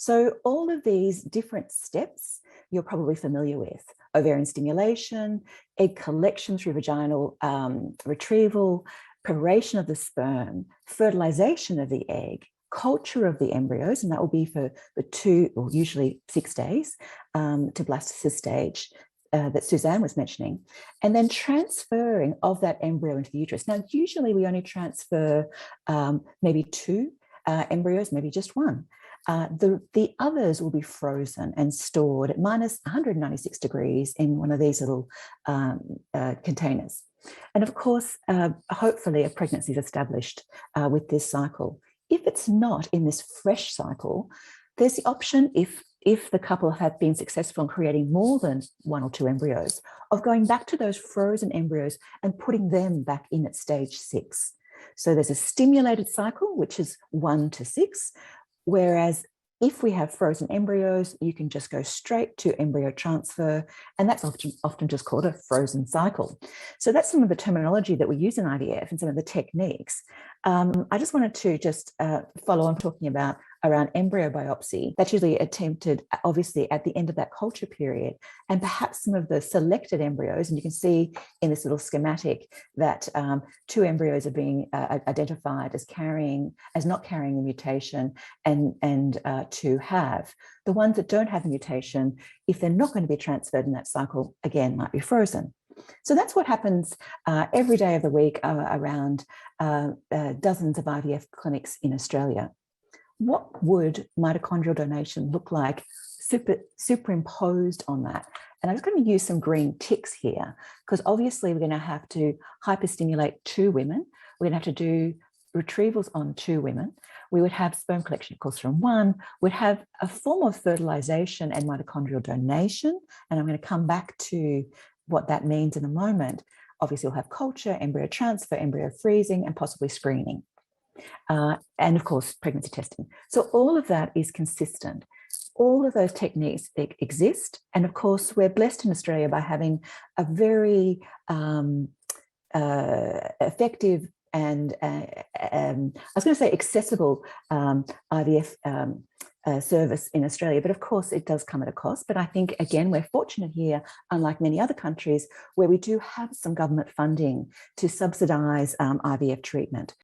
So all of these different steps you're probably familiar with: ovarian stimulation, egg collection through vaginal retrieval, preparation of the sperm, fertilization of the egg, culture of the embryos, and that will be for the 2 or usually 6 days to blastocyst stage that Suzanne was mentioning, and then transferring of that embryo into the uterus. Now, usually we only transfer maybe 2 embryos, maybe just 1. The others will be frozen and stored at minus 196 degrees in one of these little containers. And of course, hopefully a pregnancy is established with this cycle. If it's not in this fresh cycle, there's the option, if the couple have been successful in creating more than 1 or 2 embryos, of going back to those frozen embryos and putting them back in at stage 6. So there's a stimulated cycle, which is 1 to 6, whereas if we have frozen embryos, you can just go straight to embryo transfer, and that's often just called a frozen cycle. So that's some of the terminology that we use in IVF and some of the techniques. I just wanted to just follow on talking about around embryo biopsy. That's usually attempted, obviously, at the end of that culture period, and perhaps some of the selected embryos. And you can see in this little schematic that 2 embryos are being identified as not carrying the mutation, and 2 have. The ones that don't have the mutation, if they're not going to be transferred in that cycle, again, might be frozen. So that's what happens every day of the week around dozens of IVF clinics in Australia. What would mitochondrial donation look like superimposed on that? And I'm just going to use some green ticks here, because obviously we're going to have to hyperstimulate 2 women. We're going to have to do retrievals on 2 women. We would have sperm collection, of course, from 1. We'd have a form of fertilization and mitochondrial donation. And I'm going to come back to what that means in a moment. Obviously, we'll have culture, embryo transfer, embryo freezing, and possibly screening. And of course, pregnancy testing. So all of that is consistent. All of those techniques exist. And of course, we're blessed in Australia by having a very effective and I was going to say accessible IVF service in Australia, but of course it does come at a cost. But I think, again, we're fortunate here, unlike many other countries, where we do have some government funding to subsidise IVF treatment.